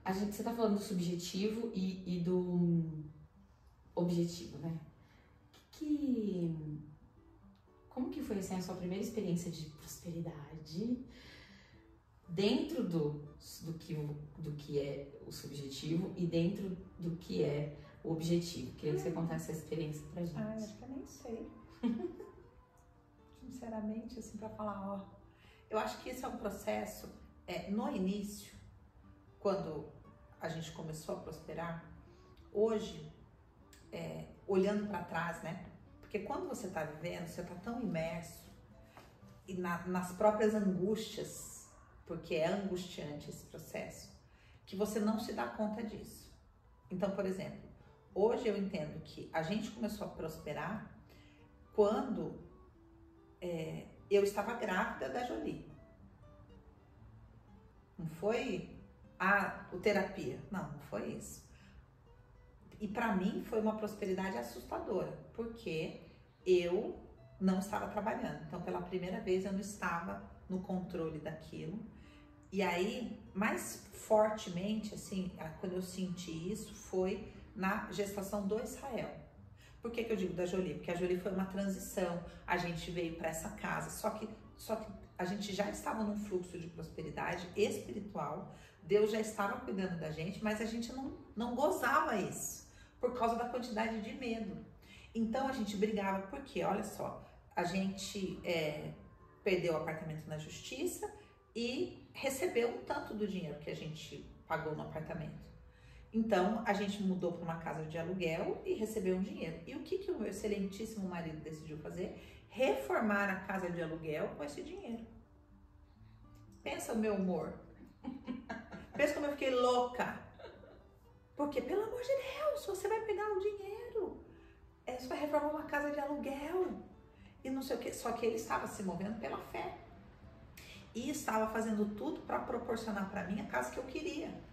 Você tá falando do subjetivo e do objetivo, né? Como que foi assim, a sua primeira experiência de prosperidade dentro do que é o subjetivo e dentro do que é o objetivo? Queria que você contasse essa experiência pra gente. Acho que eu nem sei. Sinceramente, assim, pra falar, ó. Eu acho que esse é um processo, no início, quando a gente começou a prosperar, hoje, olhando pra trás, né? Porque quando você tá vivendo, você tá tão imerso e nas próprias angústias, porque é angustiante esse processo, que você não se dá conta disso. Então, por exemplo, hoje eu entendo que a gente começou a prosperar quando eu estava grávida da Jolie. Não foi o terapia, não foi isso. E para mim foi uma prosperidade assustadora, porque eu não estava trabalhando. Então, pela primeira vez eu não estava no controle daquilo. E aí, mais fortemente, assim, quando eu senti isso, foi na gestação do Israel. Por que eu digo da Jolie? Porque a Jolie foi uma transição, a gente veio para essa casa, só que a gente já estava num fluxo de prosperidade espiritual, Deus já estava cuidando da gente, mas a gente não gozava isso, por causa da quantidade de medo. Então a gente brigava, porque, olha só, a gente perdeu o apartamento na justiça e recebeu um tanto do dinheiro que a gente pagou no apartamento. Então, a gente mudou para uma casa de aluguel e recebeu um dinheiro. E o que o meu excelentíssimo marido decidiu fazer? Reformar a casa de aluguel com esse dinheiro. Pensa o meu humor. Pensa como eu fiquei louca. Porque, pelo amor de Deus, você vai pegar o dinheiro. Você vai reformar uma casa de aluguel. E não sei o que. Só que ele estava se movendo pela fé. E estava fazendo tudo para proporcionar para mim a casa que eu queria.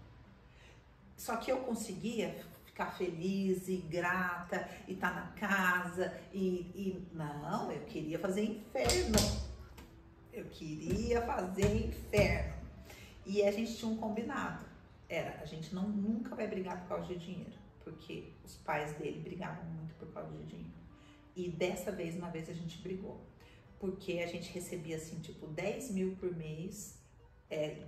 Só que eu conseguia ficar feliz e grata e estar na casa não, eu queria fazer inferno. Eu queria fazer inferno. E a gente tinha um combinado. A gente nunca vai brigar por causa de dinheiro, porque os pais dele brigavam muito por causa de dinheiro. E dessa vez, uma vez a gente brigou, porque a gente recebia assim, tipo 10 mil por mês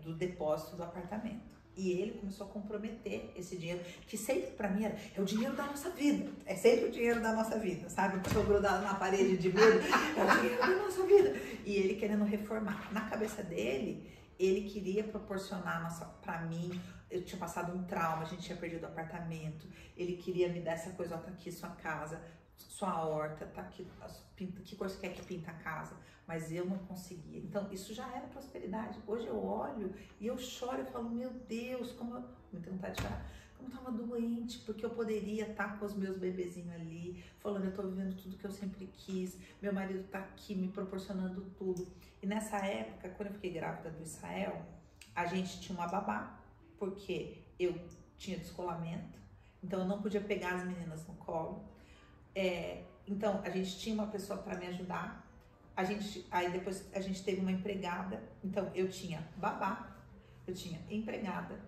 do depósito do apartamento. E ele começou a comprometer esse dinheiro, que sempre pra mim é o dinheiro da nossa vida. É sempre o dinheiro da nossa vida, sabe? Eu tô grudado na parede de medo, é o dinheiro da nossa vida. E ele querendo reformar. Na cabeça dele, ele queria proporcionar pra mim, eu tinha passado um trauma, a gente tinha perdido o apartamento, ele queria me dar essa coisa, ó, tá aqui sua casa, sua horta, tá aqui, que cor você quer que pinta a casa? Mas eu não conseguia. Então, isso já era prosperidade. Hoje eu olho e eu choro, eu falo, meu Deus, me tenho vontade de chorar, como eu tava doente, porque eu poderia estar com os meus bebezinhos ali, falando, eu tô vivendo tudo que eu sempre quis, meu marido tá aqui me proporcionando tudo. E nessa época, quando eu fiquei grávida do Israel, a gente tinha uma babá, porque eu tinha descolamento, então eu não podia pegar as meninas no colo. Então a gente tinha uma pessoa para me ajudar. Aí depois a gente teve uma empregada. Então eu tinha babá, eu tinha empregada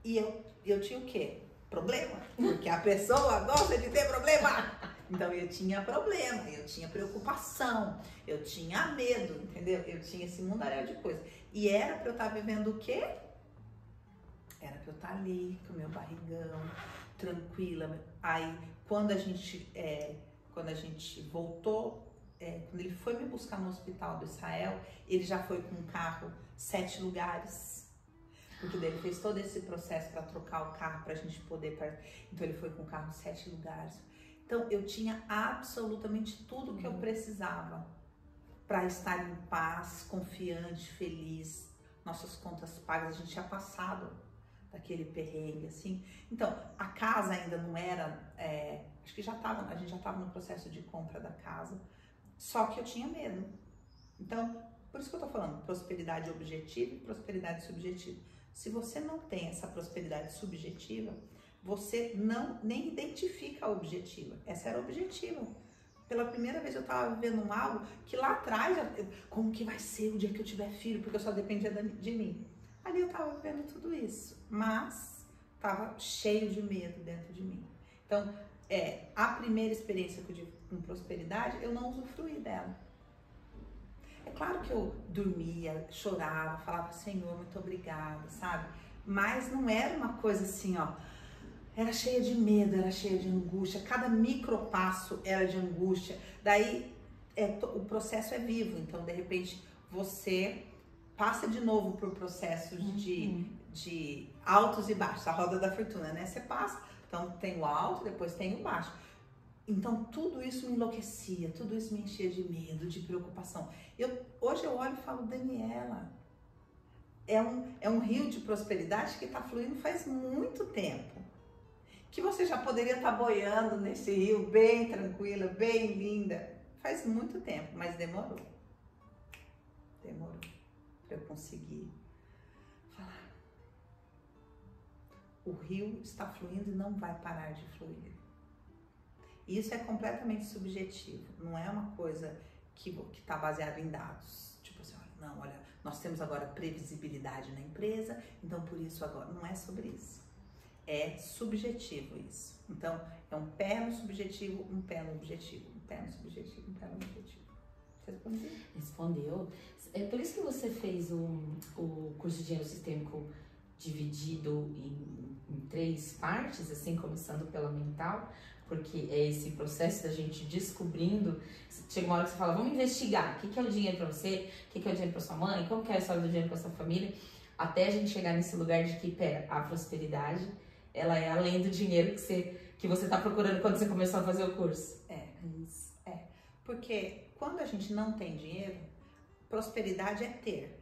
e eu tinha o quê? Problema, porque a pessoa gosta de ter problema. Então eu tinha problema, eu tinha preocupação, eu tinha medo, entendeu? Eu tinha esse mundaréu de coisas. E era para eu estar vivendo o quê? Era para eu estar ali com o meu barrigão, tranquila. Aí quando a gente voltou, quando ele foi me buscar no hospital do Israel, ele já foi com um carro 7 lugares, porque daí ele fez todo esse processo para trocar o carro para a gente poder, então ele foi com o carro 7 lugares. Então eu tinha absolutamente tudo que eu precisava para estar em paz, confiante, feliz, nossas contas pagas, a gente tinha passado daquele perrengue, assim. Então, a casa ainda não era, acho que a gente já estava no processo de compra da casa, só que eu tinha medo. Então, por isso que eu tô falando, prosperidade objetiva e prosperidade subjetiva. Se você não tem essa prosperidade subjetiva, você nem identifica a objetiva. Essa era a objetiva. Pela primeira vez eu estava vivendo algo que lá atrás, como que vai ser o dia que eu tiver filho, porque eu só dependia de mim. Ali eu tava vendo tudo isso, mas tava cheio de medo dentro de mim. Então, a primeira experiência que eu tive com prosperidade, eu não usufruí dela. É claro que eu dormia, chorava, falava, Senhor, muito obrigada, sabe? Mas não era uma coisa assim, ó, era cheia de medo, era cheia de angústia, cada micropasso era de angústia. Daí, o processo é vivo, então, de repente, você passa de novo por processos de altos e baixos, a roda da fortuna, né? Você passa, então tem o alto, depois tem o baixo. Então, tudo isso me enlouquecia, tudo isso me enchia de medo, de preocupação. Hoje eu olho e falo, Daniela, é um rio de prosperidade que está fluindo faz muito tempo. Que você já poderia estar boiando nesse rio bem tranquila, bem linda. Faz muito tempo, mas demorou. Demorou para eu conseguir falar. O rio está fluindo e não vai parar de fluir. Isso é completamente subjetivo, não é uma coisa que está baseada em dados. Tipo assim, olha, nós temos agora previsibilidade na empresa, então por isso agora, não é sobre isso. É subjetivo isso. Então, é um pé no subjetivo, um pé no objetivo, um pé no subjetivo, um pé no objetivo. Você respondeu? Respondeu. É por isso que você fez o curso de dinheiro sistêmico dividido em 3 partes, assim, começando pela mental, porque é esse processo da gente descobrindo. Chega uma hora que você fala, vamos investigar, o que é o dinheiro para você, o que é o dinheiro para sua mãe, como que é a história do dinheiro para sua família, até a gente chegar nesse lugar de que, a prosperidade, ela é além do dinheiro que você está procurando quando você começou a fazer o curso. Porque quando a gente não tem dinheiro, prosperidade é ter.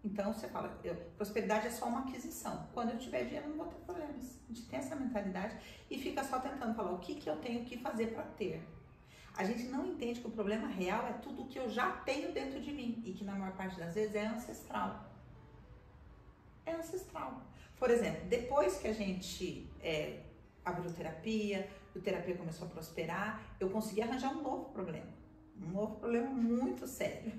Então você fala, prosperidade é só uma aquisição. Quando eu tiver dinheiro, eu não vou ter problemas. A gente tem essa mentalidade e fica só tentando falar o que eu tenho que fazer para ter. A gente não entende que o problema real é tudo o que eu já tenho dentro de mim e que na maior parte das vezes é ancestral. É ancestral. Por exemplo, depois que a gente abriu terapia, a terapia começou a prosperar, eu consegui arranjar um novo problema. Um novo problema muito sério.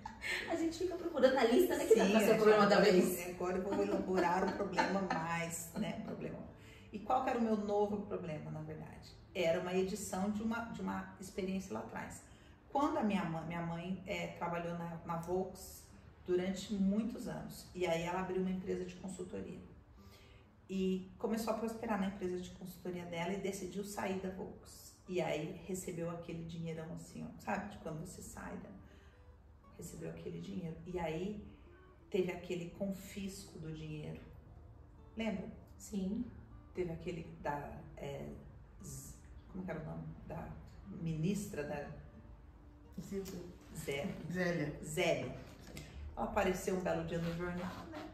A gente fica procurando a lista, né? Que dá pra ser o problema da vez. Agora eu vou elaborar um problema mais, né? Problema. E qual que era o meu novo problema, na verdade? Era uma edição de uma experiência lá atrás. Quando a minha mãe trabalhou na Volks durante muitos anos. E aí ela abriu uma empresa de consultoria. E começou a prosperar na empresa de consultoria dela e decidiu sair da Volks. E aí recebeu aquele dinheirão assim, ó, sabe? De quando você sai, recebeu aquele dinheiro. E aí teve aquele confisco do dinheiro. Lembra? Sim. Teve aquele como que era o nome? Da ministra da... Zélia. Ela apareceu um belo dia no jornal, né?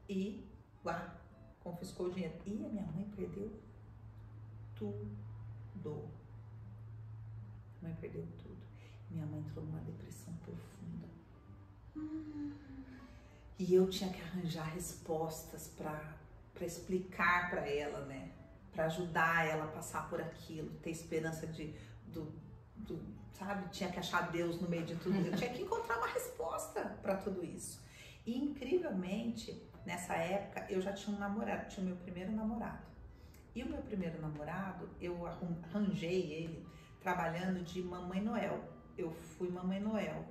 E confiscou o dinheiro. E a minha mãe perdeu tudo. Minha mãe perdeu tudo. Minha mãe entrou numa depressão profunda. E eu tinha que arranjar respostas para explicar para ela, né? Para ajudar ela a passar por aquilo, ter esperança sabe? Tinha que achar Deus no meio de tudo. Eu tinha que encontrar uma resposta para tudo isso. E incrivelmente, nessa época, eu já tinha um namorado, tinha o meu primeiro namorado. E o meu primeiro namorado, eu arranjei ele trabalhando de Mamãe Noel. Eu fui Mamãe Noel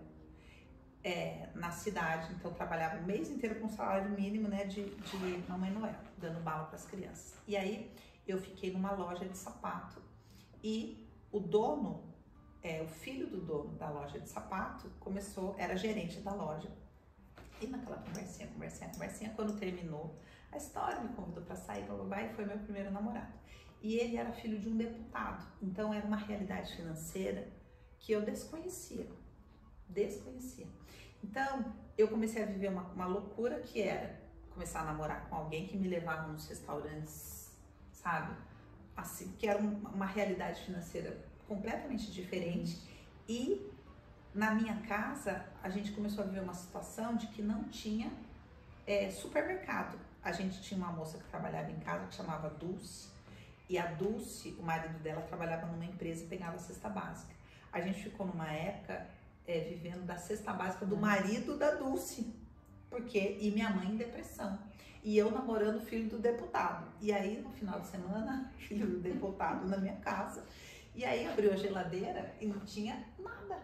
na cidade, então eu trabalhava o mês inteiro com salário mínimo, né, de Mamãe Noel, dando bala para as crianças. E aí eu fiquei numa loja de sapato e o dono, o filho do dono da loja de sapato, era gerente da loja. E naquela conversinha, quando terminou a história, me convidou para sair, e foi meu primeiro namorado. E ele era filho de um deputado, então era uma realidade financeira que eu desconhecia. Então, eu comecei a viver uma loucura que era começar a namorar com alguém que me levava nos restaurantes, sabe? Assim, que era uma realidade financeira completamente diferente. E na minha casa, a gente começou a viver uma situação de que não tinha supermercado. A gente tinha uma moça que trabalhava em casa que chamava Dulce, e a Dulce, o marido dela, trabalhava numa empresa e pegava a cesta básica. A gente ficou numa época vivendo da cesta básica do marido da Dulce. E minha mãe em depressão. E eu namorando o filho do deputado. E aí, no final de semana, filho do deputado na minha casa. E aí, abriu a geladeira e não tinha nada.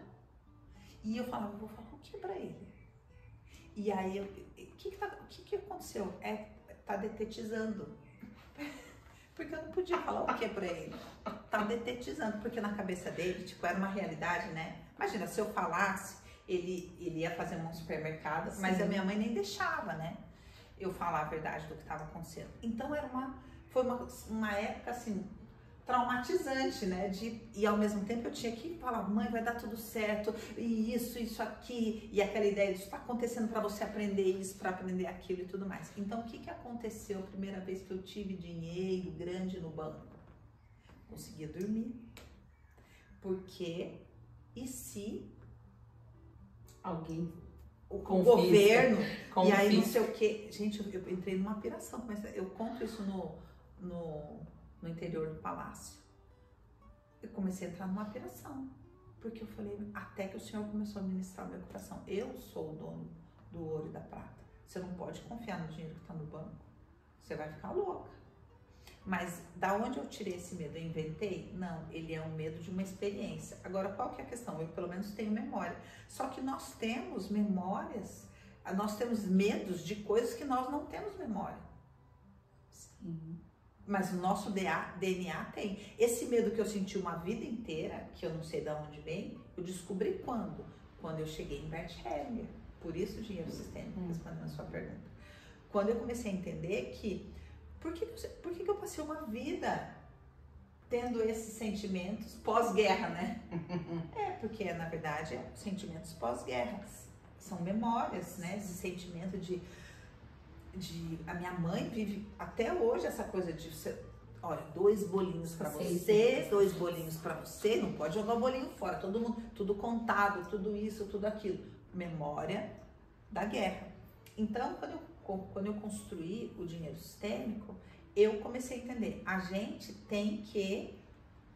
E eu falava, vou falar o que pra ele? E aí, o que aconteceu? Tá detetizando. Porque eu não podia falar o que pra ele. Tá detetizando, porque na cabeça dele, tipo, era uma realidade, né? Imagina, se eu falasse, ele ia fazer um supermercado, sim, mas a minha mãe nem deixava, né? Eu falar a verdade do que estava acontecendo. Então foi uma época assim traumatizante, né? E ao mesmo tempo eu tinha que falar, mãe, vai dar tudo certo, e isso aqui, e aquela ideia de está acontecendo para você aprender isso, para aprender aquilo e tudo mais. Então o que aconteceu a primeira vez que eu tive dinheiro grande no banco? Conseguia dormir. Porque e se alguém, o governo, e aí não sei o que. Gente, eu entrei numa piração, mas eu conto isso no interior do palácio. Eu comecei a entrar numa piração, porque eu falei, até que o Senhor começou a ministrar o meu coração. Eu sou o dono do ouro e da prata. Você não pode confiar no dinheiro que está no banco. Você vai ficar louca. Mas da onde eu tirei esse medo? Eu inventei? Não, ele é um medo de uma experiência. Agora, qual que é a questão? Eu pelo menos tenho memória. Só que nós temos memórias, nós temos medos de coisas que nós não temos memória. Sim. Mas o nosso DNA tem. Esse medo que eu senti uma vida inteira, que eu não sei de onde vem, eu descobri quando? Quando eu cheguei em Bert Hellinger. Por isso o dinheiro sistêmico, respondendo a sua pergunta. Quando eu comecei a entender que por que eu passei uma vida tendo esses sentimentos pós-guerra, né? Porque na verdade sentimentos pós-guerra são memórias, né? Esse sentimento de a minha mãe vive até hoje essa coisa de você, olha, 2 bolinhos para você, 2 bolinhos para você, não pode jogar o bolinho fora, todo mundo, tudo contado, tudo isso, tudo aquilo, memória da guerra. Então, quando eu construí o dinheiro sistêmico, eu comecei a entender, a gente tem que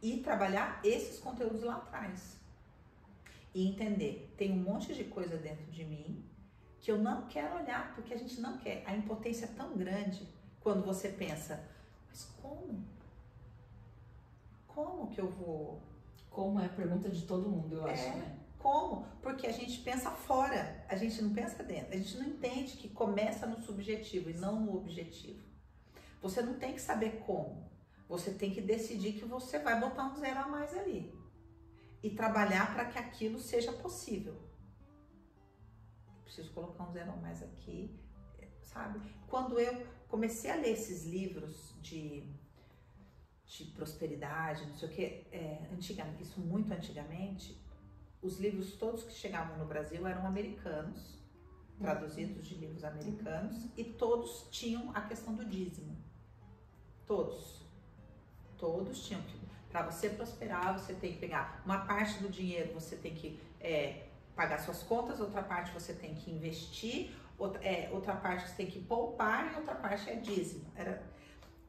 ir trabalhar esses conteúdos lá atrás e entender, tem um monte de coisa dentro de mim que eu não quero olhar, porque a gente não quer. A impotência é tão grande quando você pensa, mas como? Como que eu vou? Como é a pergunta de todo mundo, eu acho, né? Como? Porque a gente pensa fora, a gente não pensa dentro, a gente não entende que começa no subjetivo e não no objetivo. Você não tem que saber como, você tem que decidir que você vai botar um 0 a mais ali e trabalhar para que aquilo seja possível. Preciso colocar um 0 a mais aqui, sabe? Quando eu comecei a ler esses livros de prosperidade, não sei o que, antigamente, isso muito antigamente, os livros todos que chegavam no Brasil eram americanos, traduzidos de livros americanos, e todos tinham a questão do dízimo. Todos tinham. Para você prosperar, você tem que pegar uma parte do dinheiro, você tem que pagar suas contas, outra parte você tem que investir, outra parte você tem que poupar e outra parte é dízimo.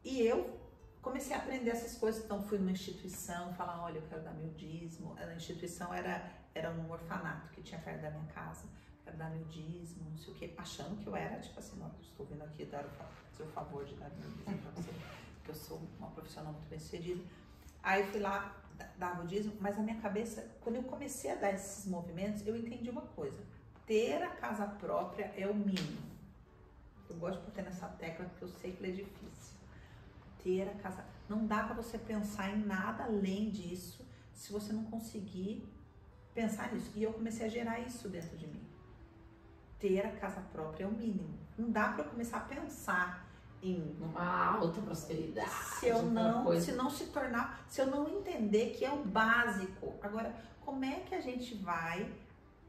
E eu comecei a aprender essas coisas, então fui numa instituição, falar, olha, eu quero dar meu dízimo. A instituição era um orfanato que tinha perto da minha casa, quero dar meu dízimo, não sei o que, achando que eu era, tipo assim, não, eu estou vindo aqui fazer o favor de dar meu dízimo pra você, porque eu sou uma profissional muito bem sucedida. Aí eu fui lá, dava o dízimo, mas na minha cabeça, quando eu comecei a dar esses movimentos, eu entendi uma coisa, ter a casa própria é o mínimo. Eu gosto de bater nessa tecla porque eu sei que é difícil. Ter a casa, não dá para você pensar em nada além disso, se você não conseguir pensar nisso. E eu comecei a gerar isso dentro de mim. Ter a casa própria é o mínimo. Não dá para eu começar a pensar em uma alta prosperidade. Se eu não entender que é o básico. Agora, como é que a gente vai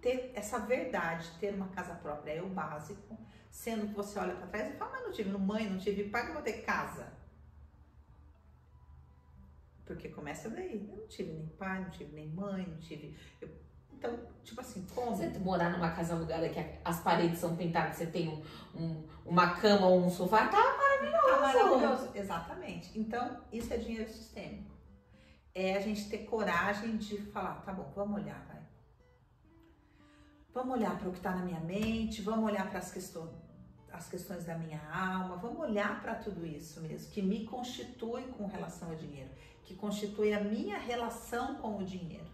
ter essa verdade, ter uma casa própria é o básico, sendo que você olha para trás e fala, mas não tive mãe, não tive pai, como eu vou ter casa? Porque começa daí. Eu não tive nem pai, não tive nem mãe, não tive... Então, tipo assim, como? Você morar numa casa alugada que as paredes são pintadas, você tem uma cama ou um sofá, tá maravilhoso. Tá maravilhoso, exatamente. Então, isso é dinheiro sistêmico. É a gente ter coragem de falar, tá bom, vamos olhar, vai. Vamos olhar para o que está na minha mente, vamos olhar para as questões da minha alma, vamos olhar para tudo isso mesmo, que me constitui com relação ao dinheiro, que constitui a minha relação com o dinheiro.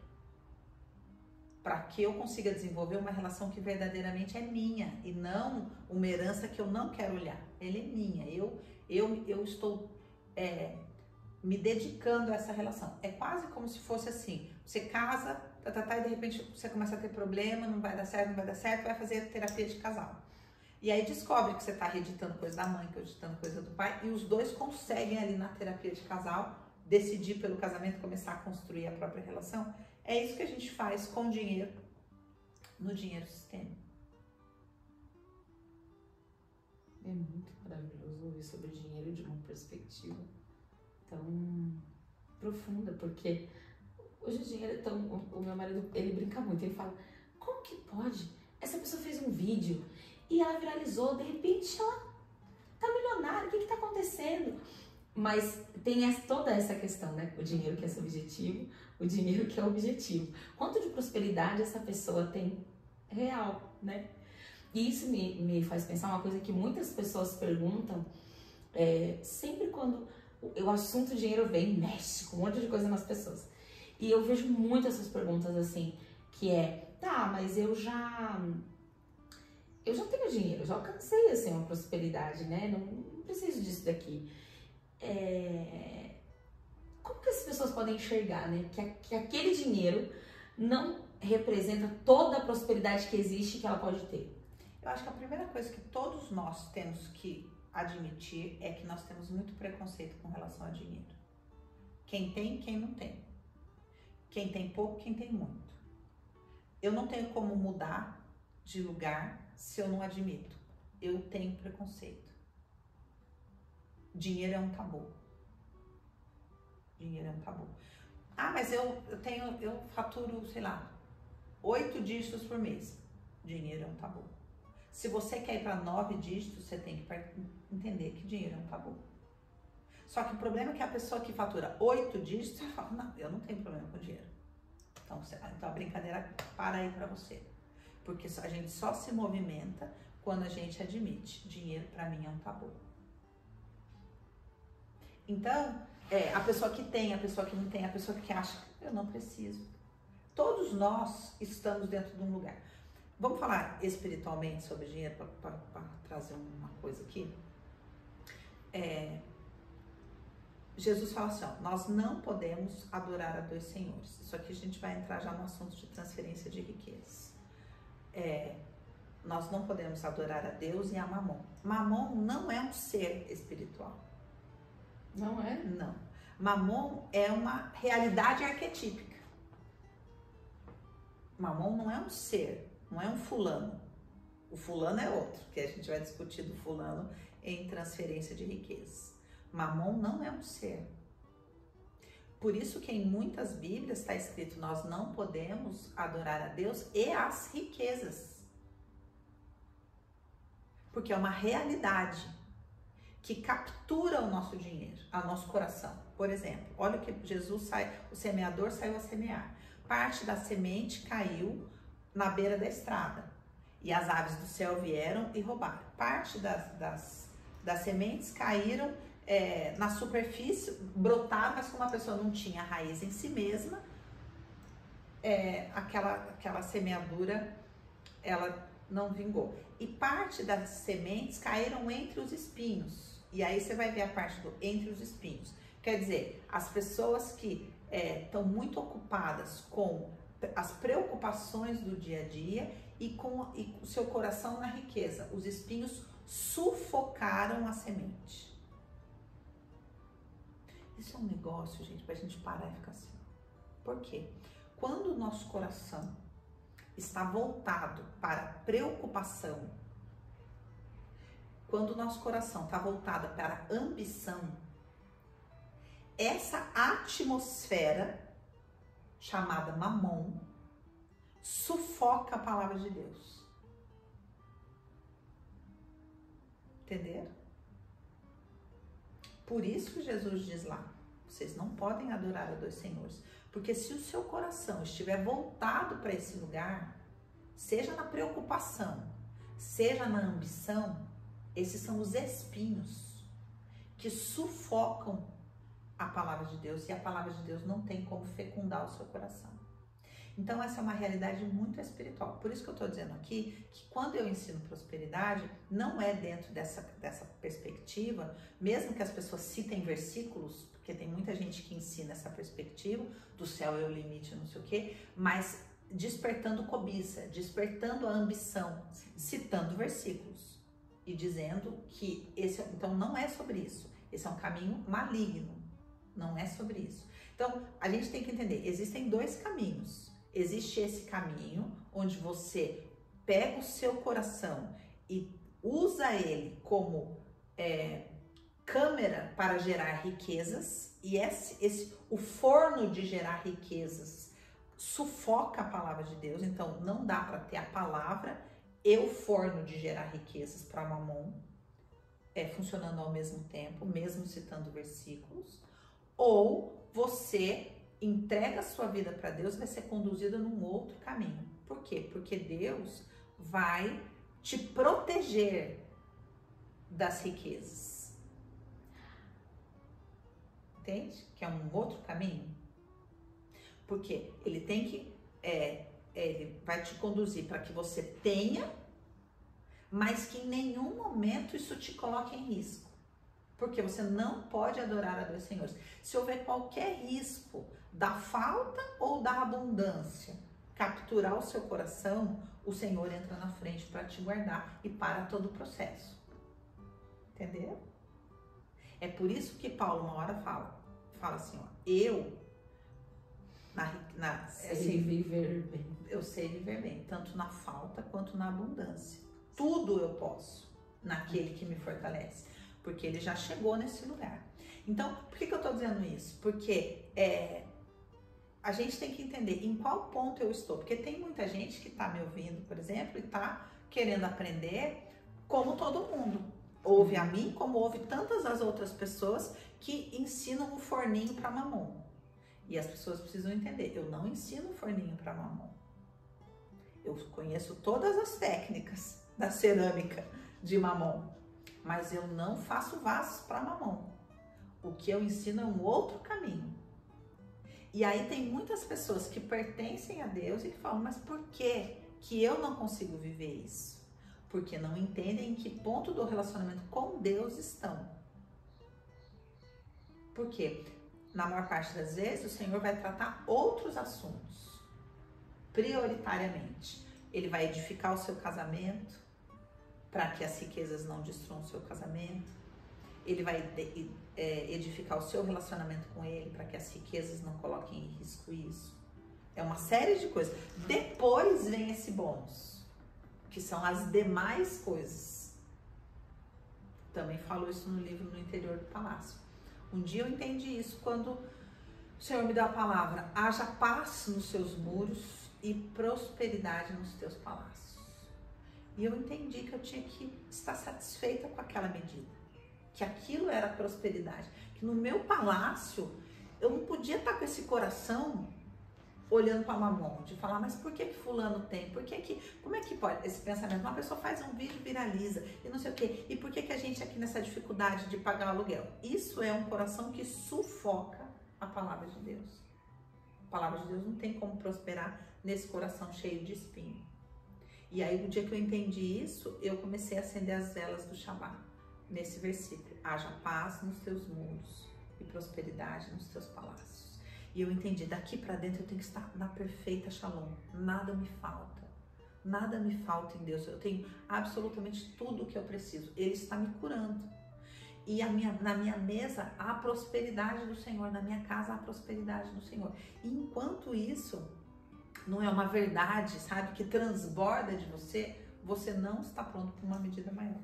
Para que eu consiga desenvolver uma relação que verdadeiramente é minha e não uma herança que eu não quero olhar. Ela é minha, eu estou me dedicando a essa relação. É quase como se fosse assim, você casa, e de repente você começa a ter problema, não vai dar certo, vai fazer terapia de casal. E aí descobre que você está reeditando coisa da mãe, que reeditando coisa do pai, e os dois conseguem ali na terapia de casal decidir pelo casamento, começar a construir a própria relação. É isso que a gente faz com dinheiro, no dinheiro sistêmico. É muito maravilhoso ouvir sobre dinheiro de uma perspectiva tão profunda, porque hoje o dinheiro é tão... O meu marido, ele brinca muito, ele fala, como que pode? Essa pessoa fez um vídeo e ela viralizou, de repente ela tá milionária, o que que tá acontecendo? Mas tem toda essa questão, né? O dinheiro que é subjetivo, o dinheiro que é objetivo. Quanto de prosperidade essa pessoa tem real, né? E isso me faz pensar uma coisa que muitas pessoas perguntam, sempre quando o assunto dinheiro vem, mexe com um monte de coisa nas pessoas. E eu vejo muito essas perguntas assim, que tá, mas eu já tenho dinheiro, já alcancei assim uma prosperidade, né? Não preciso disso daqui. Como que as pessoas podem enxergar, né? Que aquele dinheiro não representa toda a prosperidade que existe que ela pode ter? Eu acho que a primeira coisa que todos nós temos que admitir é que nós temos muito preconceito com relação a dinheiro. Quem tem, quem não tem. Quem tem pouco, quem tem muito. Eu não tenho como mudar de lugar se eu não admito. Eu tenho preconceito. Dinheiro é um tabu. Dinheiro é um tabu. Ah, mas eu faturo, sei lá, 8 dígitos por mês. Dinheiro é um tabu. Se você quer ir para 9 dígitos, você tem que entender que dinheiro é um tabu. Só que o problema é que a pessoa que fatura 8 dígitos, ela fala, não, eu não tenho problema com dinheiro. Então a brincadeira para aí para você. Porque a gente só se movimenta quando a gente admite. Dinheiro para mim é um tabu. Então, a pessoa que tem, a pessoa que não tem, a pessoa que acha, eu não preciso. Todos nós estamos dentro de um lugar. Vamos falar espiritualmente sobre dinheiro para trazer uma coisa aqui? Jesus fala assim, ó, nós não podemos adorar a dois senhores. Isso aqui a gente vai entrar já no assunto de transferência de riquezas. Nós não podemos adorar a Deus e a Mamon. Mamon não é um ser espiritual. Não é? Não. Mamon é uma realidade arquetípica. Mamon não é um ser, não é um fulano. O fulano é outro, que a gente vai discutir do fulano em transferência de riquezas. Mamon não é um ser. Por isso que em muitas Bíblias está escrito, nós não podemos adorar a Deus e as riquezas. Porque é uma realidade que captura o nosso dinheiro, o nosso coração. Por exemplo, olha o que Jesus o semeador saiu a semear. Parte da semente caiu na beira da estrada e as aves do céu vieram e roubaram. Parte das sementes caíram na superfície, brotaram, mas como a pessoa não tinha raiz em si mesma, aquela semeadura, ela não vingou. E parte das sementes caíram entre os espinhos. E aí você vai ver a parte do entre os espinhos. Quer dizer, as pessoas que estão muito ocupadas com as preocupações do dia a dia e com o seu coração na riqueza. Os espinhos sufocaram a semente. Isso é um negócio, gente, pra gente parar e ficar assim. Por quê? Quando o nosso coração está voltado para preocupação, quando o nosso coração está voltado para ambição, essa atmosfera chamada Mamon sufoca a palavra de Deus. Entenderam? Por isso que Jesus diz lá, vocês não podem adorar a dois senhores, porque se o seu coração estiver voltado para esse lugar, seja na preocupação, seja na ambição, esses são os espinhos que sufocam a palavra de Deus, e a palavra de Deus não tem como fecundar o seu coração. Então essa é uma realidade muito espiritual. Por isso que eu estou dizendo aqui que quando eu ensino prosperidade, não é dentro dessa perspectiva, mesmo que as pessoas citem versículos, porque tem muita gente que ensina essa perspectiva, do céu é o limite, não sei o quê, mas despertando cobiça, despertando a ambição, citando versículos e dizendo que esse, então não é sobre isso, esse é um caminho maligno, não é sobre isso. Então a gente tem que entender, existem dois caminhos. Existe esse caminho onde você pega o seu coração e usa ele como câmera para gerar riquezas, e o forno de gerar riquezas sufoca a palavra de Deus. Então não dá para ter a palavra e o forno de gerar riquezas para Mamon funcionando ao mesmo tempo, mesmo citando versículos. Ou você entrega a sua vida para Deus, vai ser conduzida num outro caminho. Por quê? Porque Deus vai te proteger das riquezas. Entende? Que é um outro caminho. Porque ele tem que, ele vai te conduzir para que você tenha, mas que em nenhum momento isso te coloque em risco. Porque você não pode adorar a dois senhores. Se houver qualquer risco da falta ou da abundância capturar o seu coração, o Senhor entra na frente para te guardar e para todo o processo. Entendeu? É por isso que Paulo uma hora fala assim, ó, eu sei viver bem. Eu sei viver bem, tanto na falta quanto na abundância. Tudo eu posso naquele que me fortalece, porque ele já chegou nesse lugar. Então, por que eu tô dizendo isso? Porque a gente tem que entender em qual ponto eu estou, porque tem muita gente que tá me ouvindo, por exemplo, e tá querendo aprender como todo mundo. Ouve a mim, como ouve tantas as outras pessoas que ensinam um forninho para Mamon. E as pessoas precisam entender, eu não ensino forninho para Mamon. Eu conheço todas as técnicas da cerâmica de Mamon, mas eu não faço vasos para Mamon. O que eu ensino é um outro caminho. E aí tem muitas pessoas que pertencem a Deus e que falam, mas por que eu não consigo viver isso? Porque não entendem em que ponto do relacionamento com Deus estão. Por quê? Na maior parte das vezes, o Senhor vai tratar outros assuntos, prioritariamente. Ele vai edificar o seu casamento, para que as riquezas não destruam o seu casamento. Ele vai edificar o seu relacionamento com ele, para que as riquezas não coloquem em risco isso. É uma série de coisas. Depois vem esse bônus, que são as demais coisas. Também falo isso no livro No Interior do Palácio. Um dia eu entendi isso quando o Senhor me deu a palavra: haja paz nos seus muros e prosperidade nos teus palácios. E eu entendi que eu tinha que estar satisfeita com aquela medida, que aquilo era prosperidade, que no meu palácio eu não podia estar com esse coração olhando para Mamon, de falar, mas por que fulano tem? Como é que pode? Esse pensamento, uma pessoa faz um vídeo, viraliza e não sei o quê, e por que a gente aqui nessa dificuldade de pagar o aluguel? Isso é um coração que sufoca a palavra de Deus. A palavra de Deus não tem como prosperar nesse coração cheio de espinho. E aí, no dia que eu entendi isso, eu comecei a acender as velas do Shabbat, nesse versículo: haja paz nos teus muros e prosperidade nos teus palácios. E eu entendi, daqui para dentro eu tenho que estar na perfeita shalom, nada me falta em Deus, eu tenho absolutamente tudo o que eu preciso, Ele está me curando. E na minha mesa há a prosperidade do Senhor, na minha casa há a prosperidade do Senhor. E enquanto isso não é uma verdade, sabe, que transborda de você, você não está pronto para uma medida maior.